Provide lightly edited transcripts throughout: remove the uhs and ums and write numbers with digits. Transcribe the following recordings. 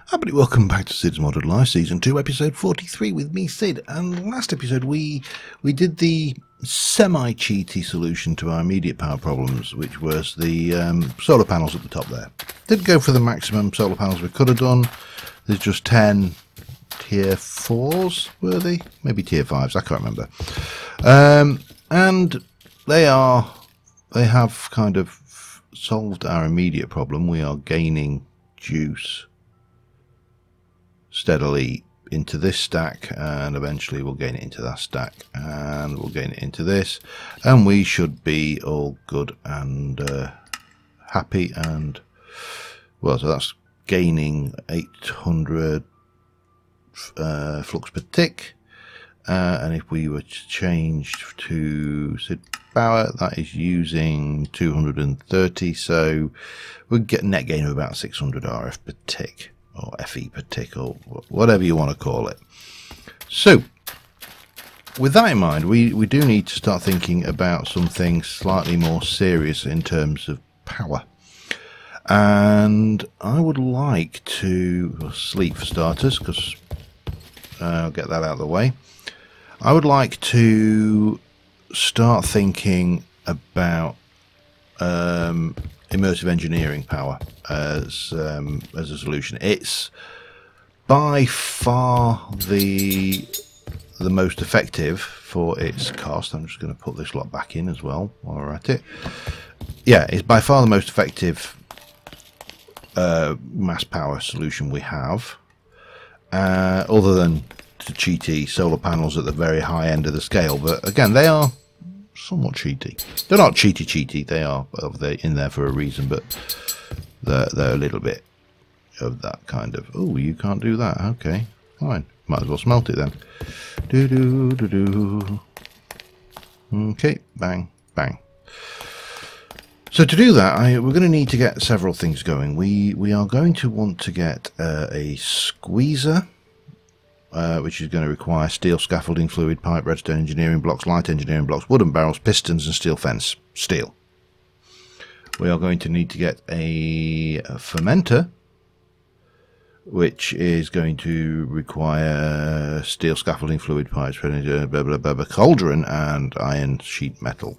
Happily welcome back to Cids Modded Live Season 2, Episode 43 with me, Cid. And last episode we did the semi-cheaty solution to our immediate power problems, which was the solar panels at the top there. Didn't go for the maximum solar panels we could have done. There's just 10 tier 4s, were they? Maybe tier 5s, I can't remember. And they have kind of solved our immediate problem. We are gaining juice steadily into this stack, and eventually we'll gain it into that stack, and we'll gain it into this, and we should be all good and happy. And well, so that's gaining 800 flux per tick, and if we were to change to Cid power, that is using 230, so we'll get a net gain of about 600 RF per tick, or FE per tick, or whatever you want to call it. So with that in mind, we do need to start thinking about something slightly more serious in terms of power. And I would like to sleep for starters, because I'll get that out of the way. I would like to start thinking about immersive engineering power as a solution. It's by far the most effective for its cost. I'm just going to put this lot back in as well while we're at it. Yeah, it's by far the most effective mass power solution we have, other than the cheaty solar panels at the very high end of the scale. But again, they are somewhat cheaty. They're not cheaty. They are in there for a reason, but they're a little bit of that kind of, oh, you can't do that. Okay, fine. Might as well smelt it then. Okay, bang, bang. So to do that, we're going to need to get several things going. We are going to want to get a squeezer, which is going to require steel scaffolding, fluid pipe, redstone engineering blocks, light engineering blocks, wooden barrels, pistons, and steel fence. Steel. We are going to need to get a fermenter, which is going to require steel scaffolding, fluid pipes, cauldron, and iron sheet metal.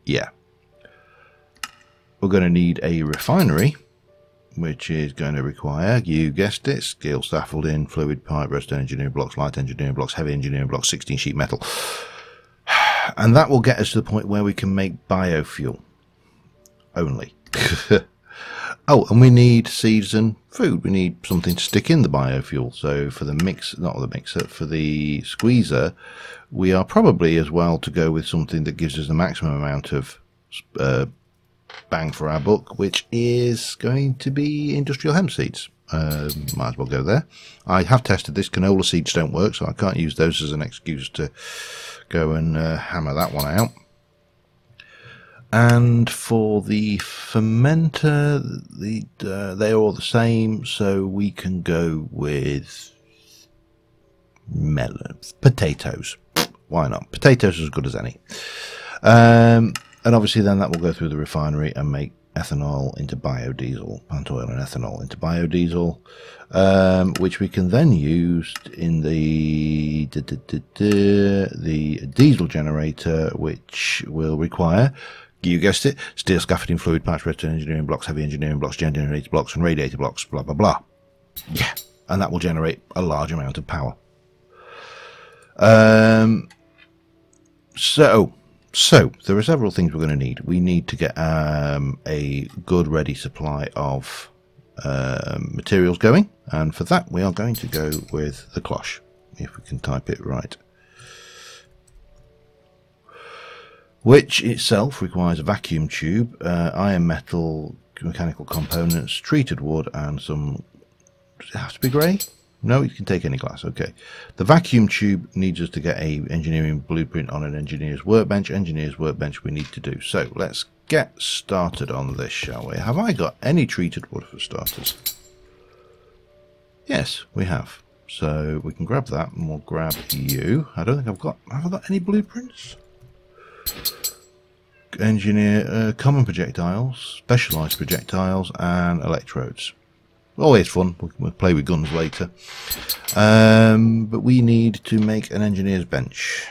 Yeah. We're going to need a refinery, which is going to require, you guessed it, steel scaffolding, fluid pipe, redstone engineering blocks, light engineering blocks, heavy engineering blocks, 16 sheet metal. And that will get us to the point where we can make biofuel only. Oh, and we need seeds and food. We need something to stick in the biofuel. So for the for the squeezer, we are probably as well to go with something that gives us the maximum amount of bang for our buck, which is going to be industrial hemp seeds. Might as well go there. I have tested this. Canola seeds don't work, so I can't use those as an excuse to go and hammer that one out. And for the fermenter, they're all the same, so we can go with potatoes. Why not? Potatoes are as good as any. And obviously then that will go through the refinery and make ethanol into biodiesel, plant oil and ethanol into biodiesel, which we can then use in the diesel generator, which will require, you guessed it, steel scaffolding, fluid pipes, redstone engineering blocks, heavy engineering blocks, generator blocks, and radiator blocks, blah, blah, blah. Yeah, and that will generate a large amount of power. So there are several things we're going to need. We need to get a good ready supply of materials going, and for that we are going to go with the cloche, if we can type it right, which itself requires a vacuum tube, iron metal, mechanical components, treated wood, and some, does it have to be grey? No, you can take any glass. Okay. The vacuum tube needs us to get a engineering blueprint on an engineer's workbench. Engineer's workbench we need to do. So let's get started on this, shall we? Have I got any treated wood for starters? Yes, we have. So we can grab that, and we'll grab you. I don't think have I got any blueprints? engineer common projectiles, specialized projectiles, and electrodes. Always fun. We'll play with guns later. But we need to make an engineer's bench.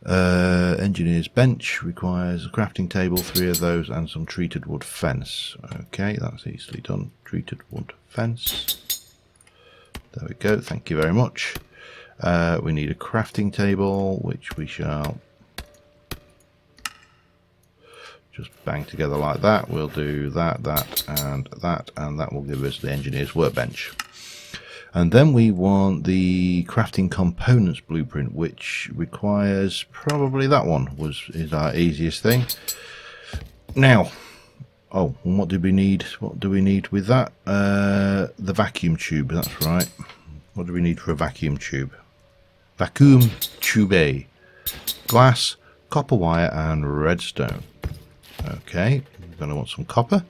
Engineer's bench requires a crafting table, 3 of those, and some treated wood fence. Okay, that's easily done. Treated wood fence. There we go. Thank you very much. We need a crafting table, which we shall just bang together like that. We'll do that, and that will give us the engineer's workbench. And then we want the crafting components blueprint, which requires probably that one is our easiest thing. Now, oh, and what do we need? What do we need with that? The vacuum tube. That's right. What do we need for a vacuum tube? Vacuum tube, glass, copper wire, and redstone. Okay, we're going to want some copper.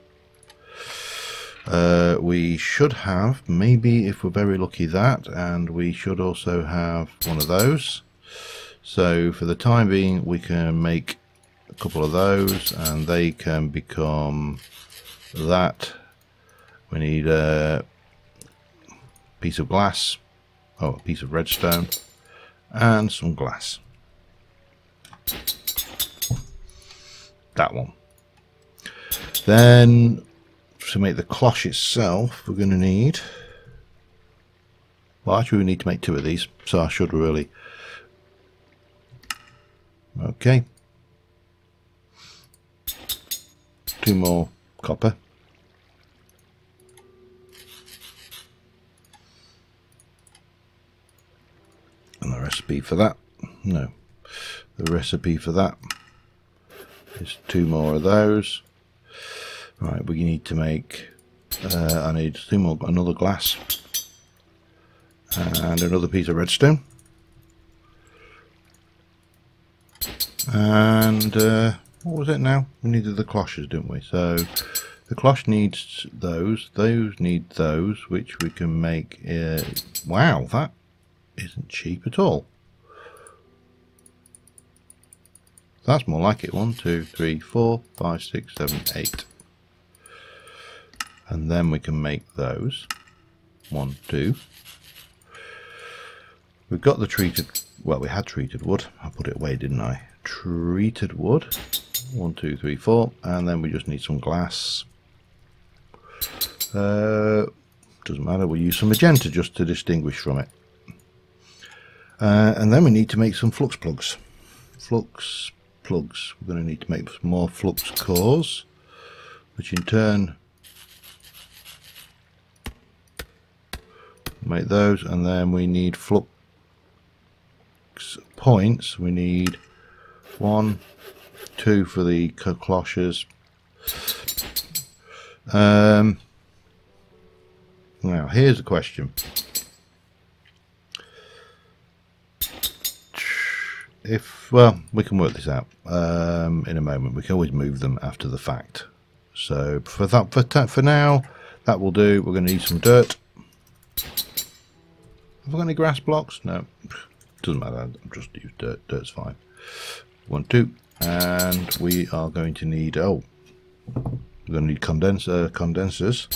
We should have, maybe if we're very lucky, that, and we should also have one of those. So for the time being, we can make a couple of those, and they can become that. We need a piece of glass, a piece of redstone, and some glass. That one. Then to make the cloche itself, we're going to need, well, actually we need to make 2 of these, so I should really, okay, 2 more copper, and the recipe for that, no, the recipe for that is 2 more of those. Right, we need to make, I need 2 more, another glass, and another piece of redstone, and what was it now? We needed the cloches, didn't we? So the cloche needs those need those, which we can make, wow, that isn't cheap at all. That's more like it. 1, 2, 3, 4, 5, 6, 7, 8. And then we can make those. 1, 2. We've got the treated, well, we had treated wood. I put it away, didn't I? Treated wood. 1, 2, 3, 4. And then we just need some glass. Doesn't matter, we'll use some magenta just to distinguish from it. And then we need to make some flux plugs. Flux plugs. We're going to need to make some more flux cores, which in turn make those, and then we need flux points. We need 1, 2 for the cloches. Now here's a question. If, well, we can work this out in a moment. We can always move them after the fact. So for that, for now, that will do. We're going to need some dirt. Have I got any grass blocks? No, doesn't matter. I'll just use dirt. Dirt's fine. 1, 2, and we are going to need. Oh, we're going to need condensers,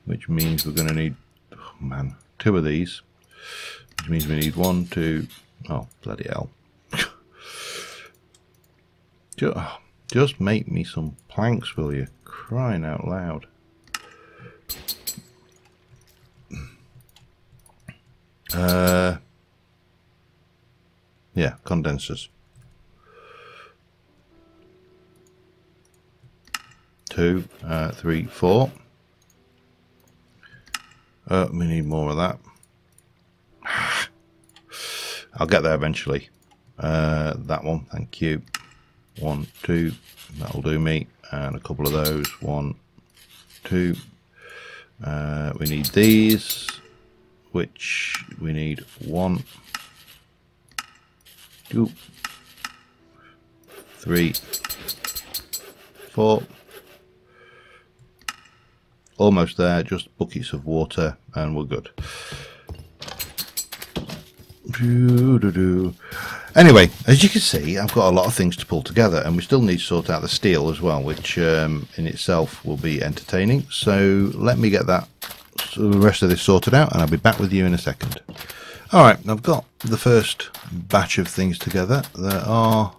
which means we're going to need. Oh man, 2 of these. Which means we need 1, 2. Oh bloody hell! Just make me some planks, will you? Crying out loud. Yeah, condensers. 2, 3, 4. We need more of that. I'll get there eventually. That one, thank you. 1, 2, that'll do me. And a couple of those. 1, 2. We need these, which we need 1, 2, 3, 4. Almost there, just buckets of water and we're good. Anyway, as you can see, I've got a lot of things to pull together, and we still need to sort out the steel as well, which in itself will be entertaining. So let me get the rest of this sorted out, and I'll be back with you in a second. Alright, I've got the first batch of things together. There are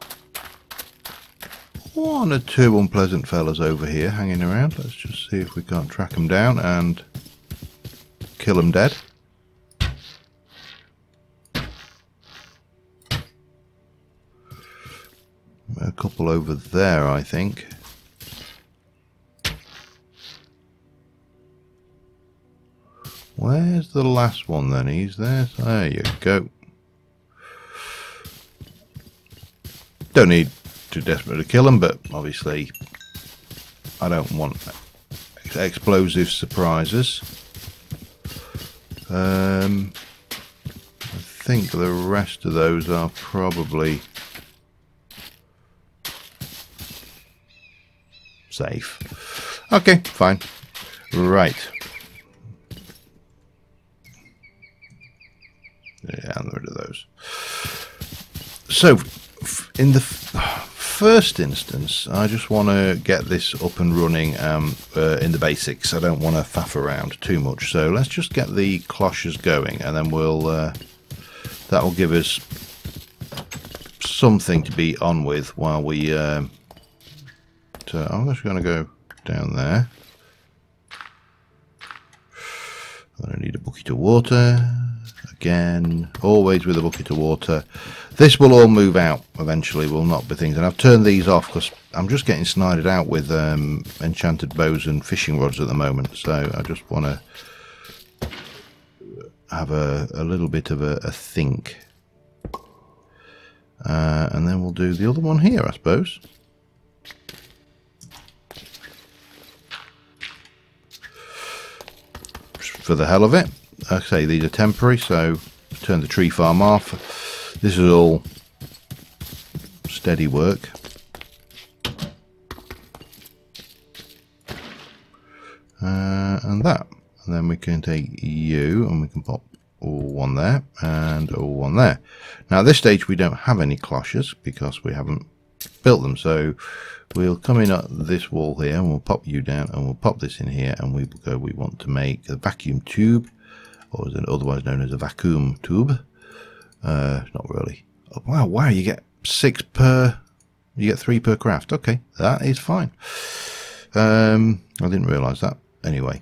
one or two unpleasant fellas over here hanging around. Let's just see if we can't track them down and kill them dead. A couple over there, I think. Where's the last one then? He's there. There you go. Don't need too desperate to kill him, but obviously I don't want explosive surprises. I think the rest of those are probably safe. Okay, fine. Right. Yeah, I'm rid of those. So, in the first instance, I just want to get this up and running in the basics. I don't want to faff around too much. So let's just get the cloches going, and then we'll that will give us something to be on with while we. So I'm just going to go down there. I need a bucket of water. Again, always with a bucket of water. This will all move out eventually, will not be things. And I've turned these off because I'm just getting snided out with enchanted bows and fishing rods at the moment. So I just want to have a little bit of a think. And then we'll do the other one here, I suppose. For the hell of it. Like I say, these are temporary, so turn the tree farm off. This is all steady work. And that. And then we can take you and we can pop all one there and all one there. Now at this stage we don't have any cloches because we haven't built them, so we'll come in at this wall here and we'll pop you down and we'll pop this in here, and we will go, we want to make a vacuum tube, or otherwise known as a vacuum tube. Not really. Oh, wow, you get 6 per, you get 3 per craft. Okay, that is fine. I didn't realise that. Anyway,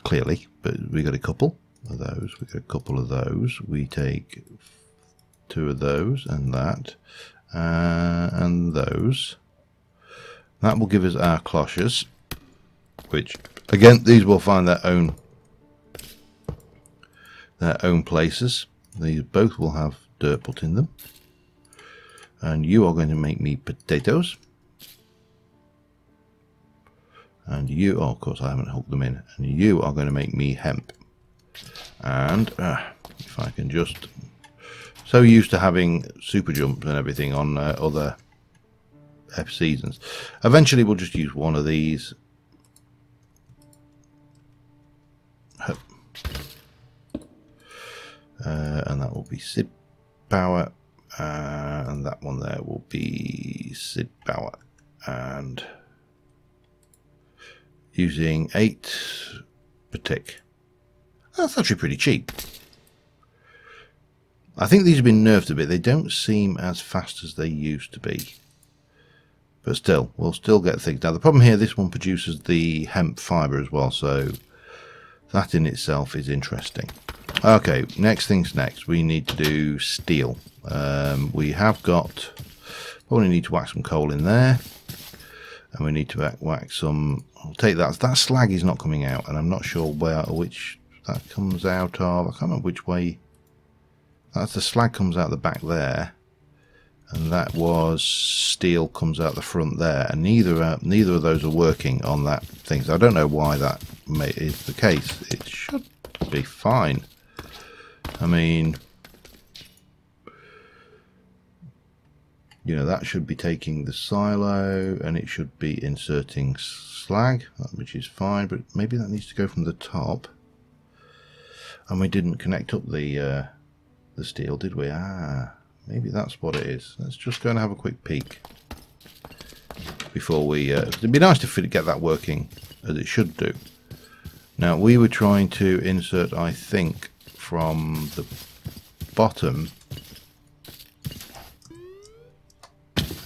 clearly, but we got a couple of those. We got a couple of those. We take 2 of those and that, and those. That will give us our cloches, which again, these will find their own places. These both will have dirt put in them. And you are going to make me potatoes. And you, oh, of course I haven't hooked them in. And you are going to make me hemp. And if I can just, so used to having super jumps and everything on other seasons. Eventually we'll just use one of these. And that will be Cid power, and that one there will be Cid power, and using 8 per tick. That's actually pretty cheap. I think these have been nerfed a bit. They don't seem as fast as they used to be, but still, we'll still get things. Now the problem here, this one produces the hemp fibre as well, so that in itself is interesting. Okay, next thing's next. We need to do steel. We have got, probably need to whack some coal in there, and we need to whack some. I'll take that. That slag is not coming out, and I'm not sure which that comes out of. I can't remember which way. That's the slag comes out the back there, and that was steel comes out the front there, and neither of those are working on that thing. So I don't know why that is the case. It should be fine. I mean, you know, that should be taking the silo and it should be inserting slag, which is fine, but maybe that needs to go from the top. And we didn't connect up the the steel, did we? Ah, maybe that's what it is. Let's just go and have a quick peek before we... it'd be nice to get that working as it should do. Now, we were trying to insert, I think, from the bottom.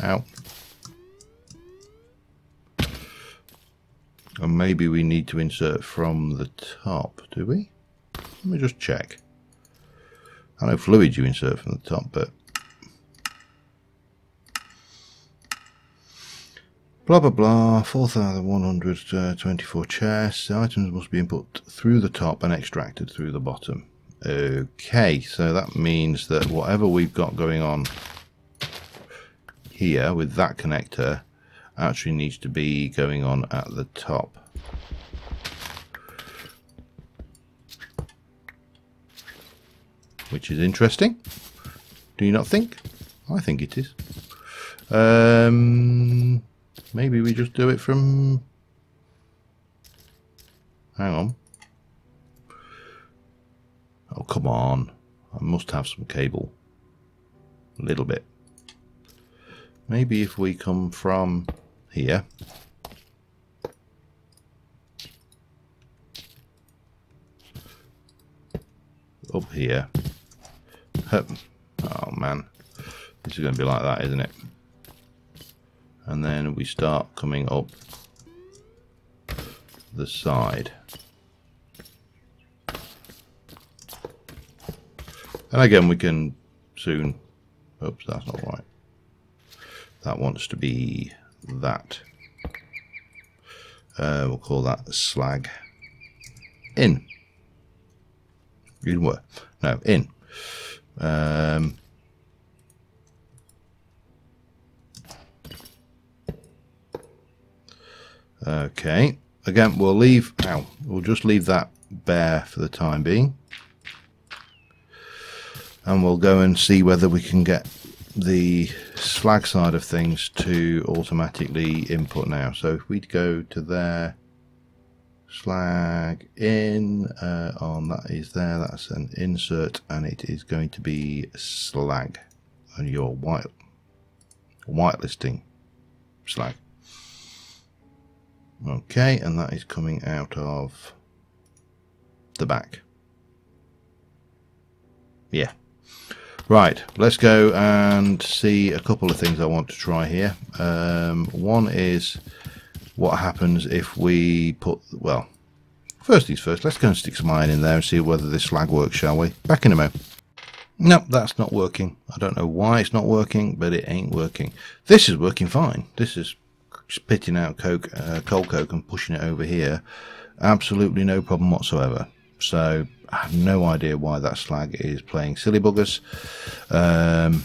Ow. And maybe we need to insert from the top, do we? Let me just check. I know fluids you insert from the top, but... Blah blah blah, 4,124 chests. The items must be input through the top and extracted through the bottom. Okay, so that means that whatever we've got going on here with that connector actually needs to be going on at the top. Which is interesting. Do you not think? I think it is. Maybe we just do it from... Hang on. Oh, come on. I must have some cable. A little bit. Maybe if we come from here. Up here. Oh man. This is going to be like that, isn't it? And then we start coming up the side. And again, we can soon... Oops, that's not right. That wants to be that. We'll call that slag in. In where? No, in. Okay. Again, we'll leave. We'll just leave that bare for the time being, and we'll go and see whether we can get the slag side of things to automatically input now. So if we go to there, slag in on that is there. That's an insert, and it is going to be slag, and your whitelisting slag. Okay, and that is coming out of the back. Yeah. Right, let's go and see a couple of things I want to try here. One is what happens if we put, well, first things first, let's go and stick some iron in there and see whether this slag works, shall we? Back in a mo. Nope, that's not working. I don't know why it's not working, but it ain't working. This is working fine. This is spitting out coke, coal coke and pushing it over here. Absolutely no problem whatsoever. So I have no idea why that slag is playing silly buggers. I'm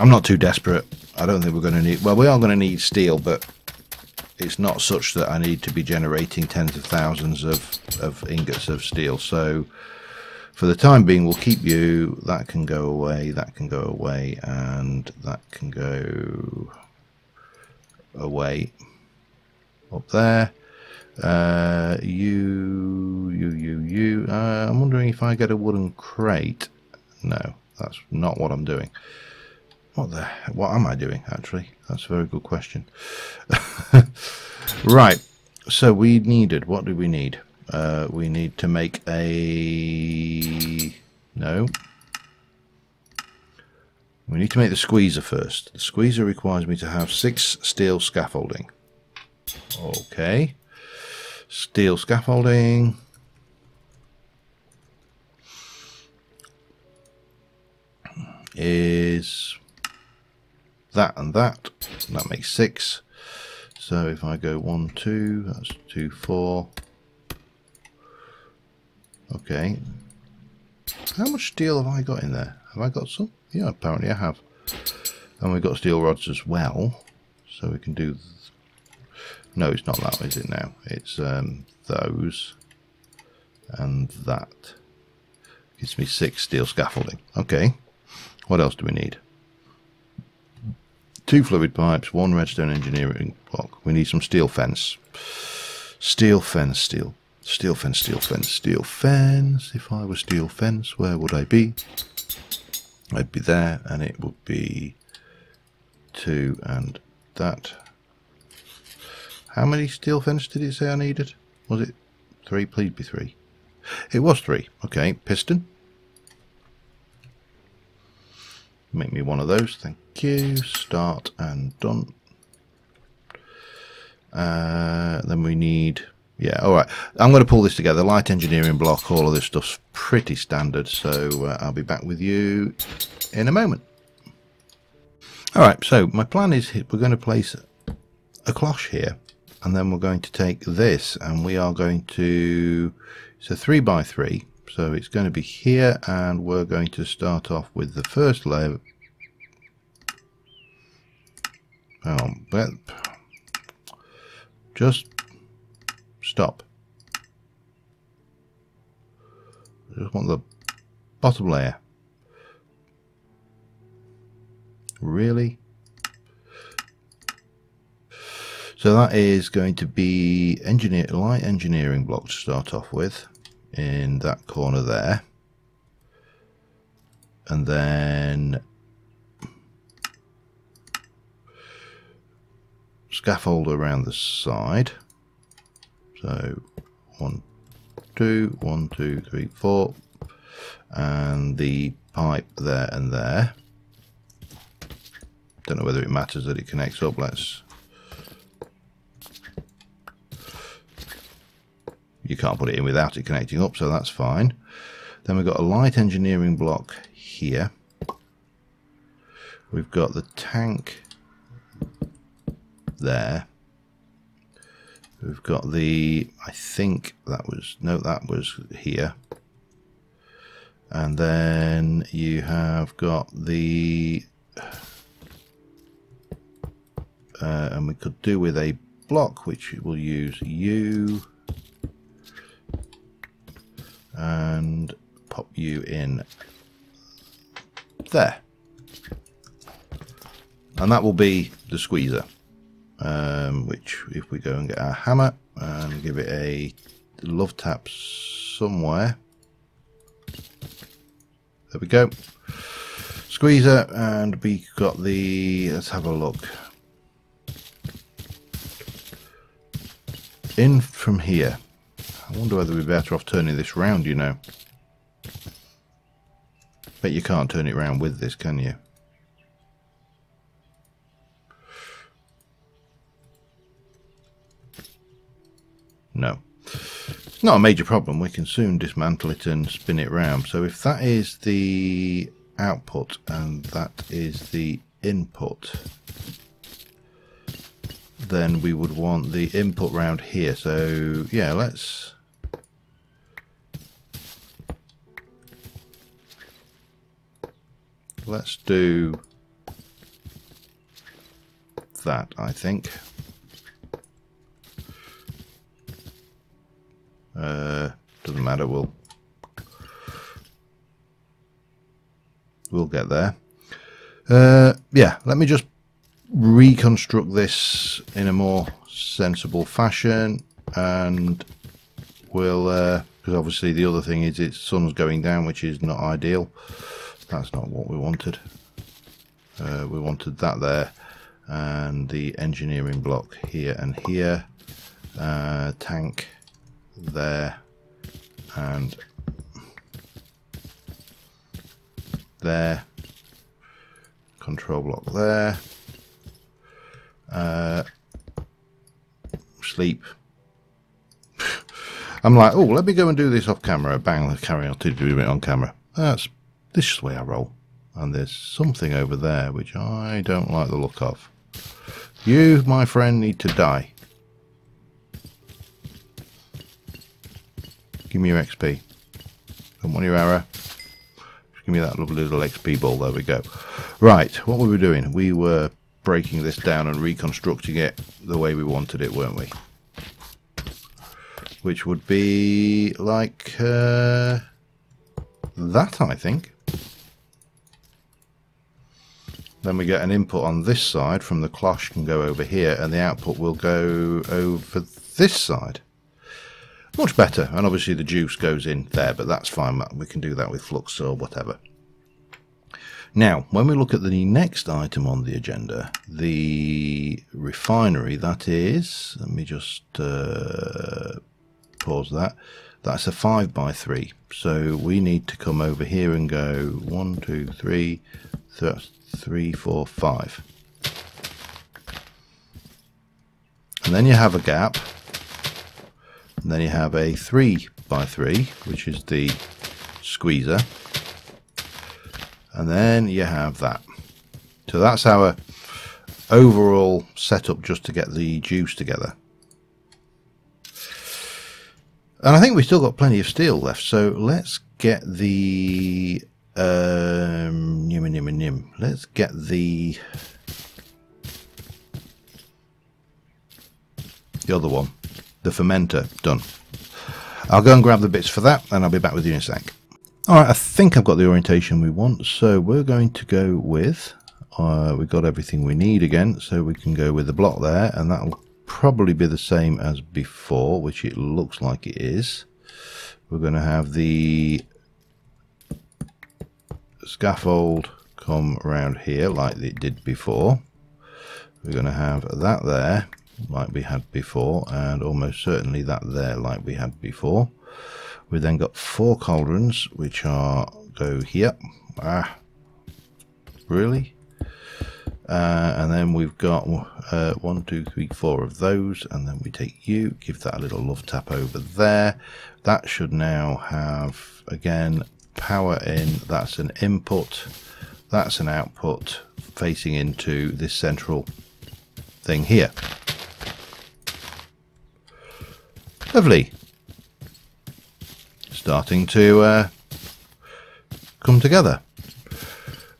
not too desperate. I don't think we're going to need, well, we are going to need steel, but it's not such that I need to be generating tens of thousands of ingots of steel. So for the time being, we'll keep you. That can go away, that can go away, and that can go away up there. I'm wondering if I get a wooden crate. No, that's not what I'm doing. What am I doing, actually? That's a very good question. Right, so we needed, what do we need? We need to make a... No. We need to make the squeezer first. The squeezer requires me to have 6 steel scaffolding. Okay. Steel scaffolding. Is that and that. And that makes 6. So if I go 1, 2, that's 2, 4. Okay. How much steel have I got in there? Have I got some? Yeah, apparently I have. And we've got steel rods as well. So we can do... No, it's not that, is it now? It's those. And that. Gives me 6 steel scaffolding. Okay. What else do we need? 2 fluid pipes, 1 redstone engineering block. We need some steel fence. Steel fence, steel Steel fence, steel fence, steel fence. If I were steel fence, where would I be? I'd be there, and it would be 2 and that. How many steel fence did it say I needed? Was it 3? Please be 3. It was 3. Okay, piston. Make me one of those, thank you. Start and done. Then we need... Yeah, alright. I'm going to pull this together. Light engineering block, all of this stuff's pretty standard, so I'll be back with you in a moment. Alright, so my plan is we're going to place a cloche here, and then we're going to take this, and we are going to... It's a 3x3, so it's going to be here, and we're going to start off with the first layer. Just stop. I just want the bottom layer. Really? So that is going to be light engineering block to start off with in that corner there. And then scaffold around the side. So 1, 2, 1, 2, 3, 4, and the pipe there and there. Don't know whether it matters that it connects up. You can't put it in without it connecting up, so that's fine. Then we've got a light engineering block here. We've got the tank there. We've got the, I think that was, no, that was here. And then you have got the, and we could do with a block, which we'll use U, and pop you in there. And that will be the squeezer. Which, if we go and get our hammer and give it a love tap somewhere, there we go, squeezer, and we got the, let's have a look, in from here. I wonder whether we're better off turning this round, you know. Bet you can't turn it round with this, can you? No, it's not a major problem. We can soon dismantle it and spin it round. So if that is the output and that is the input, then we would want the input round here. So yeah, let's do that, I think. Doesn't matter, we'll get there. Yeah, let me just reconstruct this in a more sensible fashion, and we'll because obviously the other thing is its sun's going down, which is not ideal. That's not what we wanted. We wanted that there, and the engineering block here and here, tank there and there, control block there, sleep. I'm like, oh, let me go and do this off camera. Bang, let's carry on to do it on camera. This is the way I roll. And there's something over there which I don't like the look of. You, my friend, need to die. Give me your XP. Don't want your arrow. Just give me that lovely little XP ball. There we go. Right, what were we doing? We were breaking this down and reconstructing it the way we wanted it, weren't we? Which would be like that, I think. Then we get an input on this side from the cloche, can go over here, and the output will go over this side. Much better, and obviously the juice goes in there, but that's fine. We can do that with flux or whatever. Now, when we look at the next item on the agenda, the refinery, that is, let me just pause that. That's a 5x3. So we need to come over here and go 1, 2, 3, 3, 4, 5. And then you have a gap. And then you have a 3x3, which is the squeezer. And then you have that. So that's our overall setup just to get the juice together. And I think we've still got plenty of steel left, so let's get the let's get the other one, the fermenter, done. I'll go and grab the bits for that, and I'll be back with you in a sec. Alright, I think I've got the orientation we want, so we're going to go with, we've got everything we need again, so we can go with the block there, and that'll probably be the same as before, which it looks like it is. We're going to have the scaffold come around here like it did before. We're going to have that there like we had before, and almost certainly that there like we had before. We've then got 4 cauldrons which are go here. Really? And then we've got 1, 2, 3, 4 of those, and then we take you, give that a little love tap over there. That should now have, again, power in. That's an input, that's an output facing into this central thing here. Lovely. Starting to come together.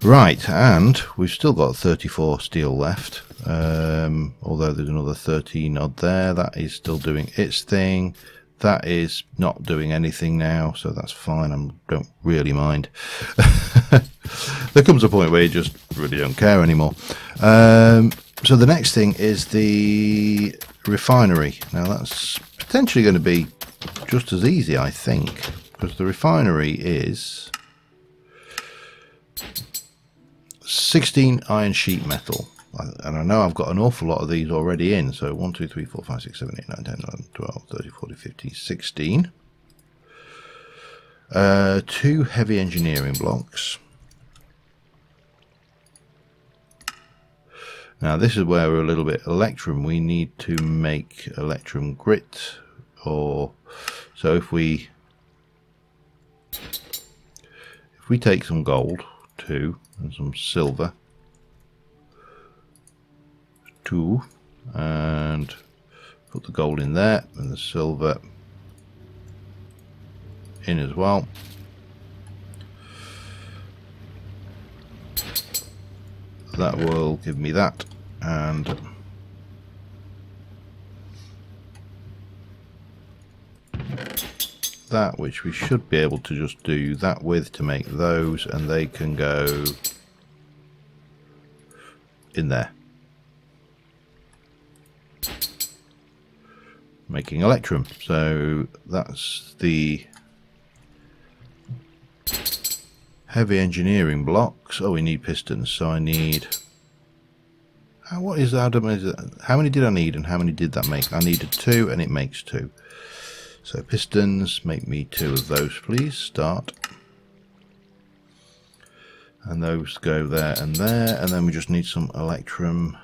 Right, and we've still got 34 steel left, although there's another 13 odd there. That is still doing its thing. That is not doing anything now, so that's fine. I don't really mind. There comes a point where you just really don't care anymore. So the next thing is the refinery. Now that's potentially going to be just as easy, I think, because the refinery is 16 iron sheet metal, and I know I've got an awful lot of these already in. So 1, 2, 3, 4, 5, 6, 7, 8, 9, 10, 11, 12, 13, 14, 15, 16. 2 heavy engineering blocks. Now this is where we're a little bit electrum. We need to make electrum grit, or so if we take some gold, 2, and some silver, 2, and put the gold in there and the silver in as well. That will give me that, and that, which we should be able to just do that with to make those, and they can go in there, making electrum. So that's the heavy engineering blocks. Oh, we need pistons, so I need, what is that? How many did I need and how many did that make? I needed 2 and it makes 2. So pistons, make me 2 of those please. Start. And those go there, and then we just need some electrum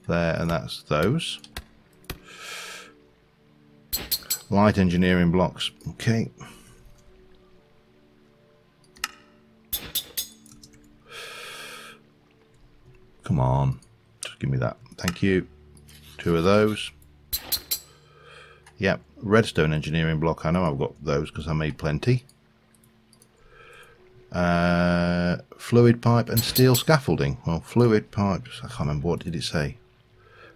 there, and that's those. Light engineering blocks, okay. Come on, just give me that. Thank you. 2 of those. Yep, redstone engineering block. I know I've got those because I made plenty. Fluid pipe and steel scaffolding. Well, fluid pipes, I can't remember, what did it say?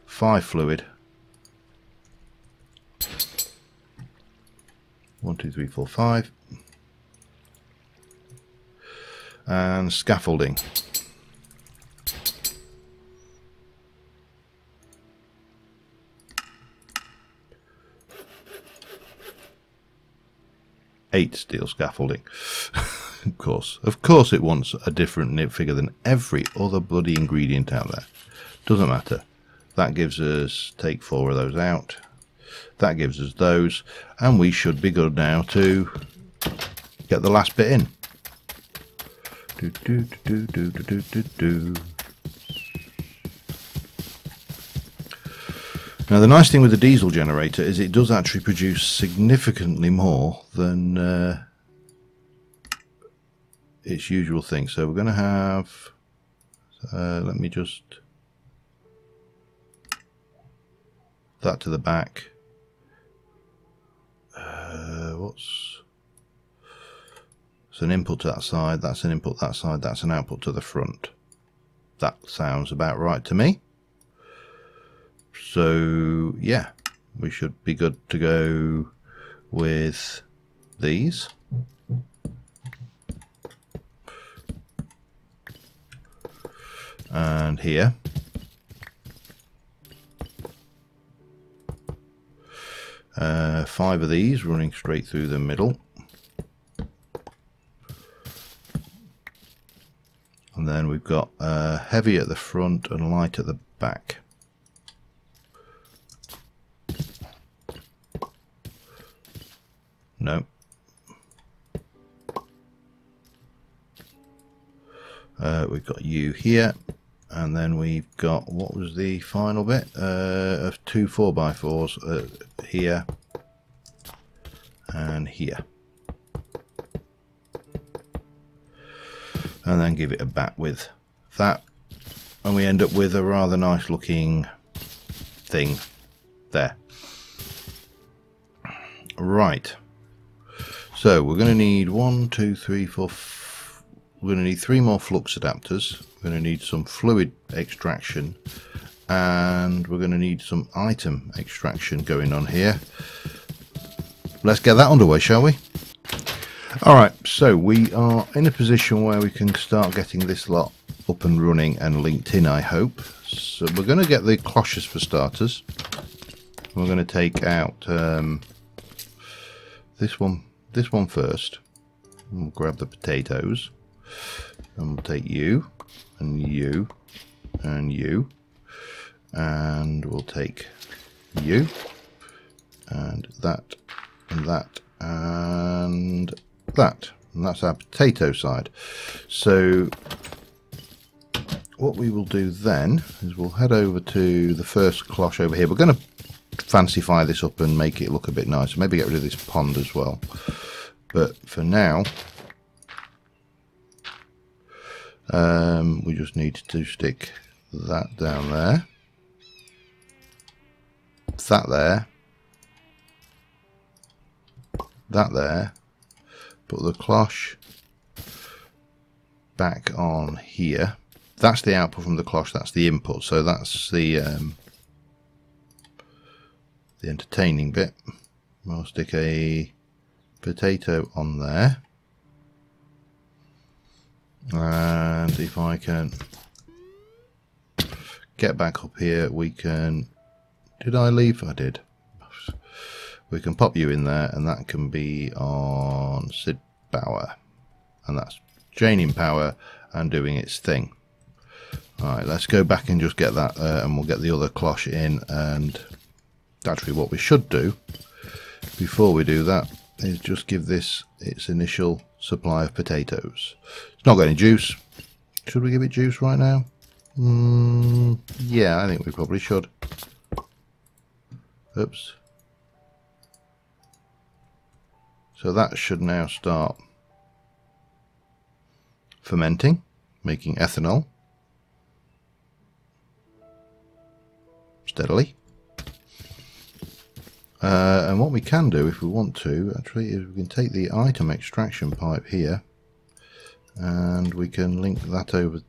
5 fluid. 1, 2, 3, 4, 5. And scaffolding. 8 steel scaffolding. Of course it wants a different knit figure than every other bloody ingredient out there. Doesn't matter. That gives us, take 4 of those out. That gives us those, and we should be good now to get the last bit in. Now the nice thing with the diesel generator is it does actually produce significantly more than its usual thing. So we're going to have, let me just, that to the back. It's an input to that side, that's an input that side, that's an output to the front. That sounds about right to me. So yeah, we should be good to go with these. And here. Five of these running straight through the middle. And then we've got heavy at the front and light at the back. No. We've got you here, and then we've got, what was the final bit? Of 2 4x4s here and here. And then give it a bat with that, and we end up with a rather nice looking thing there. Right, so we're going to need 1, 2, 3, 4, we're going to need 3 more flux adapters, we're going to need some fluid extraction, and we're going to need some item extraction going on here. Let's get that underway, shall we? Alright, so we are in a position where we can start getting this lot up and running and linked in, I hope. So we're going to get the cloches for starters. We're going to take out this one first. We'll grab the potatoes, and we'll take you and you and you, and we'll take you and that and that and that, and that's our potato side. So what we will do then is we'll head over to the first cloche over here. We're going to fancify this up and make it look a bit nicer, maybe get rid of this pond as well, but for now we just need to stick that down there, that there, that there, put the cloche back on here. That's the output from the cloche, that's the input, so that's the entertaining bit. We'll stick a potato on there, and if I can get back up here, we can, did I leave? I did. We can pop you in there, and that can be on Cid power, and that's chaining power and doing its thing. Alright, let's go back and just get that, and we'll get the other cloche in. And actually what we should do before we do that is just give this its initial supply of potatoes. It's not got any juice. Should we give it juice right now? Yeah, I think we probably should. Oops. So that should now start fermenting, making ethanol steadily. And what we can do if we want to actually is we can take the item extraction pipe here and we can link that over.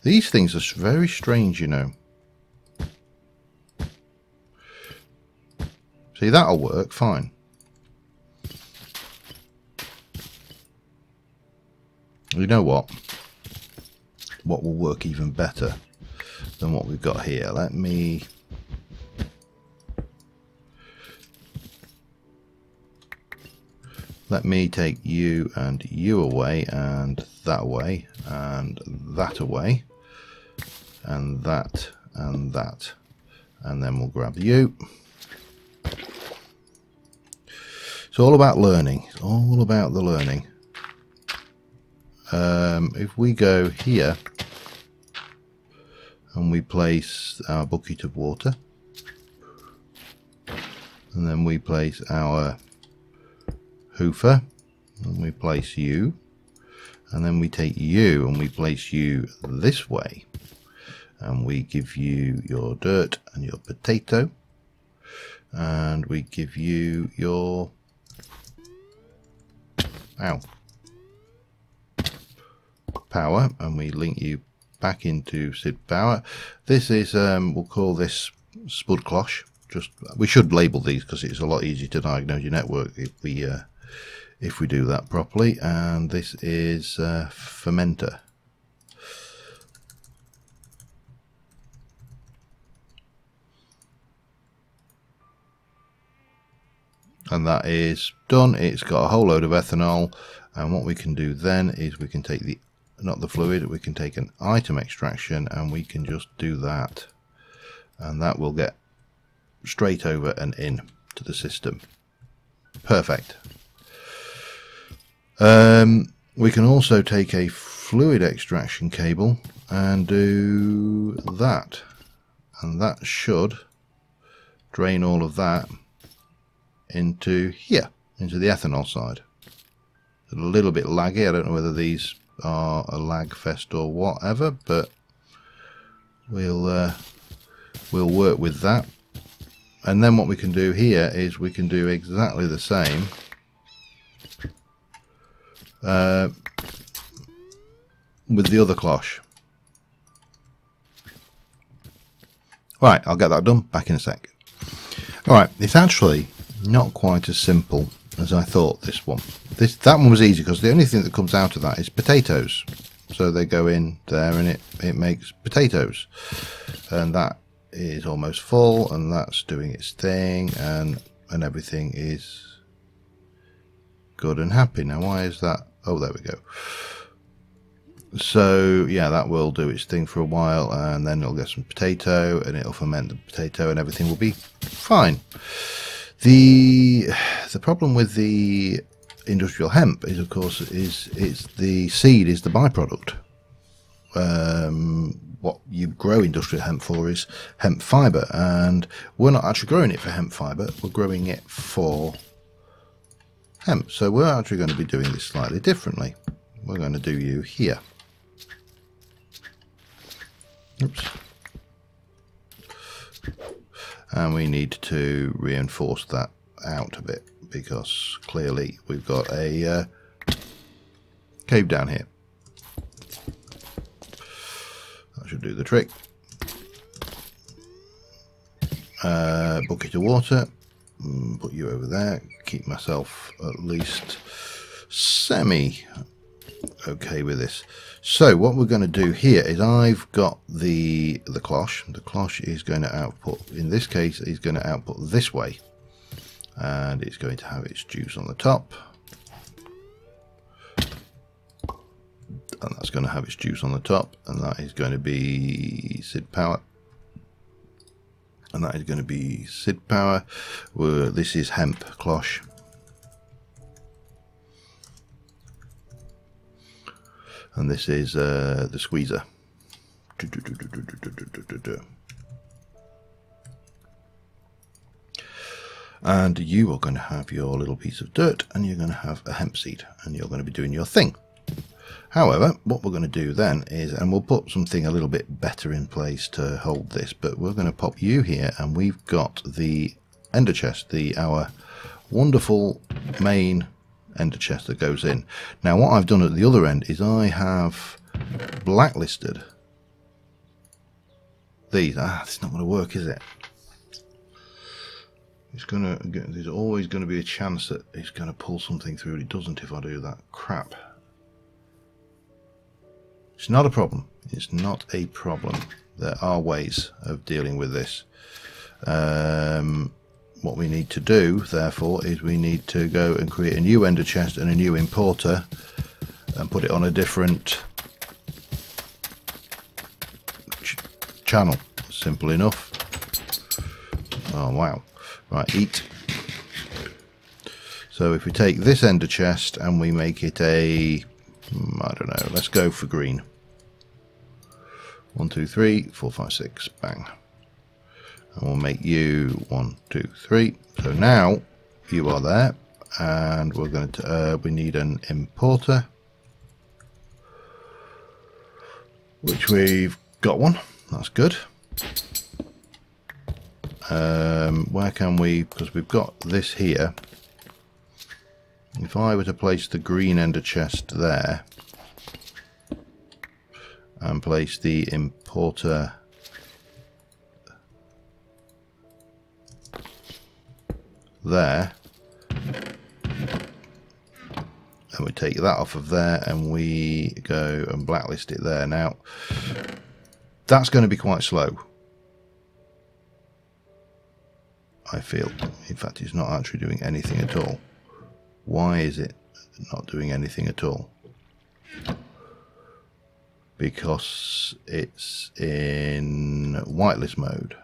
These things are very strange, you know. See, that'll work fine. You know what? What will work even better than what we've got here? Let me Let me take you and you away, and that away, and that away, and that, and that. And then we'll grab you. It's all about learning. It's all about the learning. If we go here and we place our bucket of water, and then we place our hoofer, and we place you, and then we take you and we place you this way, and we give you your dirt and your potato, and we give you your power, and we link you back into Cid power. This is we'll call this spud cloche. We should label these because it's a lot easier to diagnose your network if we do that properly. And this is fermenter. And that is done. It's got a whole load of ethanol, and what we can do then is we can take not the fluid, we can take an item extraction, and we can just do that, and that will get straight over and in to the system. Perfect. We can also take a fluid extraction cable and do that, and that should drain all of that into here, into the ethanol side. It's a little bit laggy. I don't know whether these are a lag fest or whatever, but we'll work with that. And then what we can do here is we can do exactly the same with the other cloche. Right, I'll get that done. Back in a sec. Alright, it's actually not quite as simple as I thought, this one. That one was easy because the only thing that comes out of that is potatoes. So they go in there and it makes potatoes. And that is almost full, and that's doing its thing, and everything is good and happy. Now why is that? Oh, there we go. So yeah, that will do its thing for a while, and then it'll get some potato and it'll ferment the potato and everything will be fine. The problem with the industrial hemp is, of course, it's the seed is the byproduct. What you grow industrial hemp for is hemp fibre, and we're not actually growing it for hemp fibre, we're growing it for hemp. So we're actually going to be doing this slightly differently. We're going to do you here. Oops. And we need to reinforce that out a bit because clearly we've got a cave down here. That should do the trick. Bucket of water. Put you over there. Keep myself at least semi okay with this. So what we're going to do here is I've got the cloche. The cloche is going to output, in this case, is going to output this way, and it's going to have its juice on the top, and that's going to have its juice on the top, and that is going to be Cid power, and that is going to be Cid power. This is hemp cloche. And this is the squeezer. And you are going to have your little piece of dirt, and you're going to have a hemp seed, and you're going to be doing your thing. However, what we're going to do then is, and we'll put something a little bit better in place to hold this, but we're going to pop you here, and we've got the ender chest, our wonderful main ender chest that goes in. Now what I've done at the other end is I have blacklisted these. It's not going to work, is it? It's gonna, there's always going to be a chance that it's going to pull something through, and it doesn't if I do that. Crap. It's not a problem. It's not a problem. There are ways of dealing with this. what we need to do, therefore, is we need to go and create a new ender chest and a new importer and put it on a different channel. Simple enough. Oh wow. Right, eat. So if we take this ender chest and we make it a, I don't know, let's go for green. 1 2 3 4 5 6, bang. And we'll make you 1 2 3. So now you are there, and we're going to we need an importer, which we've got one. That's good. Where can we, because we've got this here, if I were to place the green ender chest there and place the importer there, and we take that off of there and we go and blacklist it there. Now that's going to be quite slow, I feel. In fact, it's not actually doing anything at all. Why is it not doing anything at all? Because it's in whitelist mode.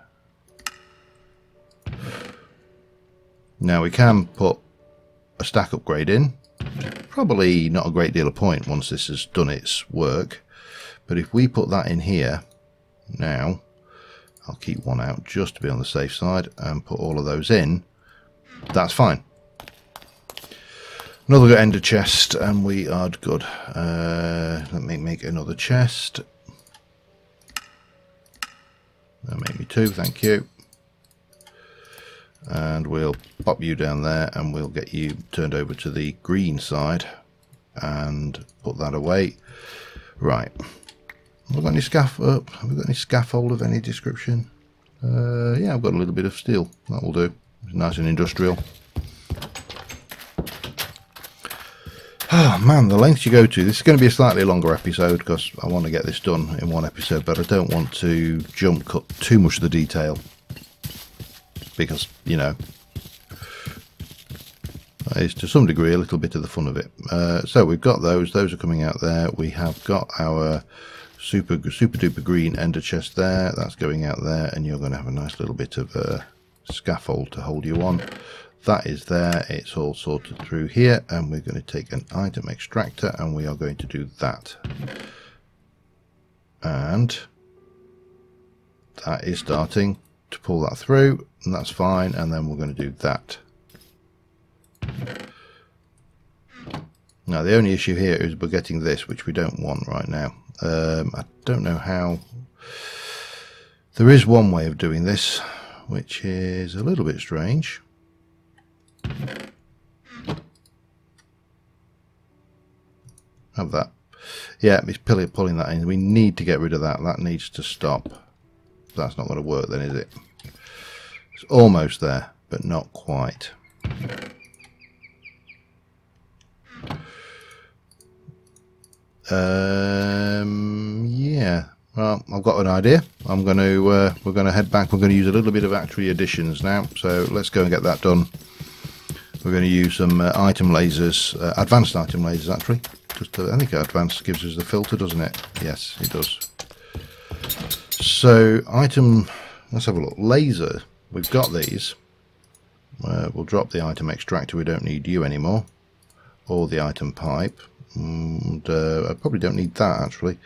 Now we can put a stack upgrade in. Probably not a great deal of point once this has done its work. But if we put that in here now, I'll keep one out just to be on the safe side and put all of those in. That's fine. Another ender chest and we are good. Let me make another chest. That'll make me 2, thank you. And we'll pop you down there and we'll get you turned over to the green side and put that away. Right. Have we got any scaffold of any description? Yeah, I've got a little bit of steel. That will do. It's nice and industrial. Oh man, the lengths you go to. This is going to be a slightly longer episode because I want to get this done in one episode, but I don't want to jump cut too much of the detail because, you know, that is to some degree a little bit of the fun of it. So we've got those are coming out there. We have got our super duper green ender chest there. That's going out there, and you're going to have a nice little bit of scaffold to hold you on. That is there. It's all sorted through here, and we're going to take an item extractor and we are going to do that, and that is starting to pull that through, and that's fine. And then we're going to do that. Now the only issue here is we're getting this, which we don't want right now. I don't know how. There is one way of doing this, which is a little bit strange. Have that. Yeah, it's pulling that in. We need to get rid of that. That needs to stop. That's not going to work then, is it? It's almost there, but not quite. Yeah. Well, I've got an idea. I'm going to we're going to head back. We're going to use a little bit of factory additions now. So let's go and get that done. We're going to use some item lasers, advanced item lasers actually. Just I think advanced gives us the filter, doesn't it? Yes, it does. So item, let's have a look. Laser, we've got these. We'll drop the item extractor. We don't need you anymore, or the item pipe. And I probably don't need that actually.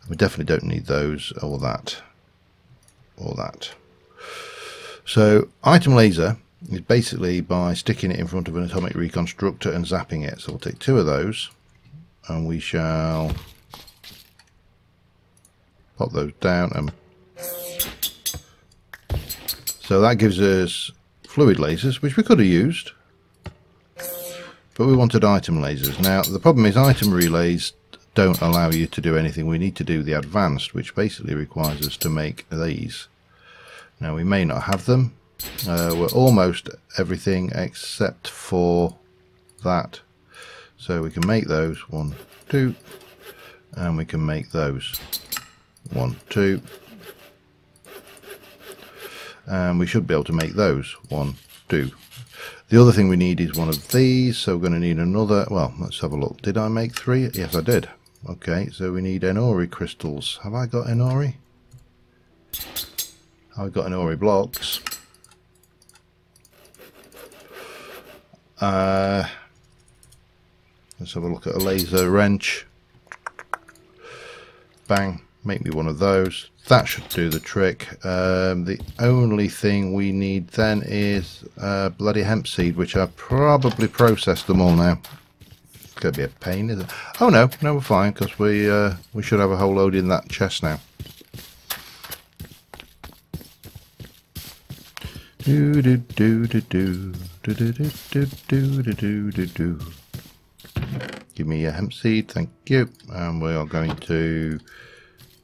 We definitely don't need those, or that, or that. So item laser is basically by sticking it in front of an atomic reconstructor and zapping it. So we'll take 2 of those and we shall pop those down, and so that gives us fluid lasers, which we could have used, but we wanted item lasers. Now the problem is item relays don't allow you to do anything. We need to do the advanced, which basically requires us to make these. Now we may not have them. We're almost everything except for that. So we can make those 1 2, and we can make those 1 2, and we should be able to make those 1 do. The other thing we need is one of these, so we're going to need another. Well, let's have a look. Did I make 3? Yes, I did. Okay, so we need Enori crystals. Have I got Enori? I've got Enori blocks. Let's have a look at a laser wrench. Bang, make me one of those. That should do the trick. The only thing we need then is bloody hemp seed, which I probably processed them all now. It's going to be a pain, isn't it? Oh no, we're fine, because we should have a whole load in that chest now. Do do do do do do do do do do do do do. Give me a hemp seed, thank you. And we are going to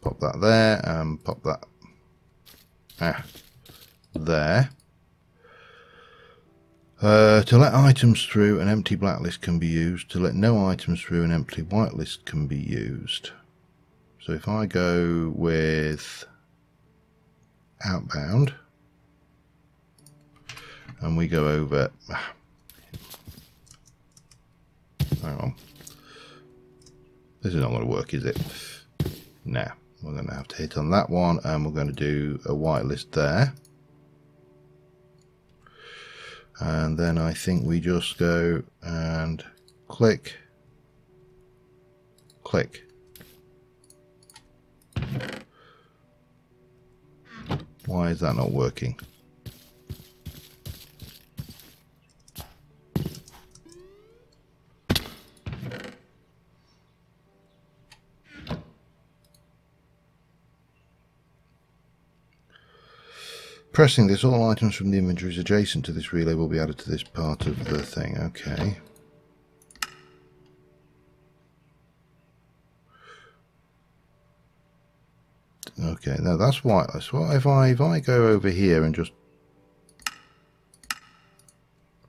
pop that there and pop that there. To let items through, an empty blacklist can be used. To let no items through, an empty whitelist can be used. So if I go with outbound and we go over, hang on, this is not going to work, is it? Nah, we're going to have to hit on that one, and we're going to do a whitelist there. And then I think we just go and click, click. Why is that not working? Pressing this, all items from the inventories adjacent to this relay will be added to this part of the thing. Okay. Okay, now that's whitelist. What if I go over here and just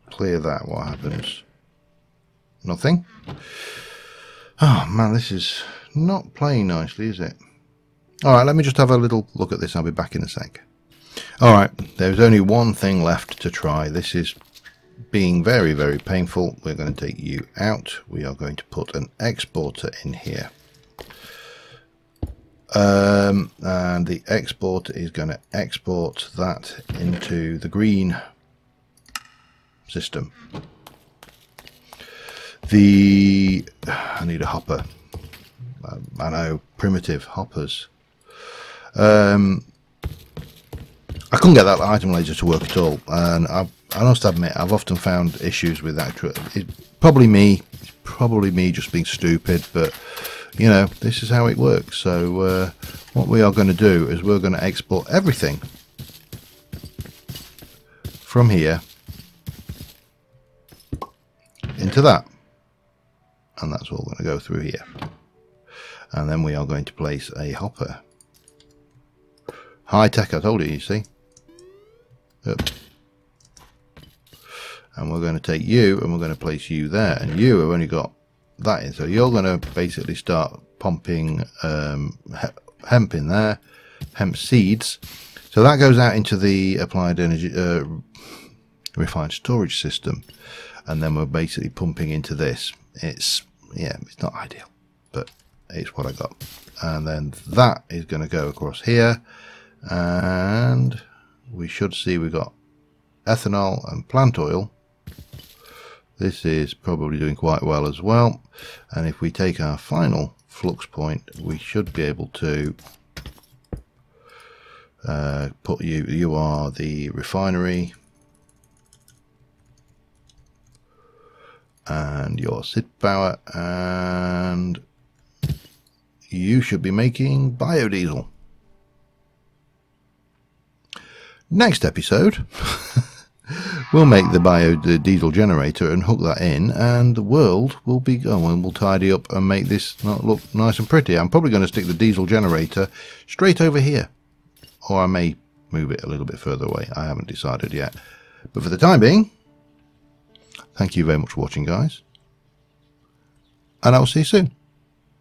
clear that? What happens? Nothing? Oh man, this is not playing nicely, is it? Alright, let me just have a little look at this. I'll be back in a sec. Alright, there's only one thing left to try. This is being very, very painful. We're going to take you out. We are going to put an exporter in here. And the exporter is going to export that into the green system. I need a hopper. I know, primitive hoppers. I couldn't get that item laser to work at all, and I must admit I've often found issues with that. It's probably me just being stupid, but you know, this is how it works. So what we are going to do is we're going to export everything from here into that, and that's all going to go through here, and then we are going to place a hopper. High tech, I told you, you see. Yep. And we're going to take you and we're going to place you there, and you have only got that in, so you're going to basically start pumping hemp in there, hemp seeds, so that goes out into the applied energy refined storage system, and then we're basically pumping into this. It's not ideal, but it's what I got. And then that is going to go across here, and we should see we've got ethanol and plant oil. This is probably doing quite well as well, and if we take our final flux point, we should be able to put you are the refinery, and your Cid power, and you should be making biodiesel. Next episode, we'll make the biodiesel generator and hook that in, and the world will be going. And we'll tidy up and make this not look nice and pretty. I'm probably going to stick the diesel generator straight over here, or I may move it a little bit further away. I haven't decided yet. But for the time being, thank you very much for watching, guys, and I'll see you soon.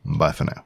Bye for now.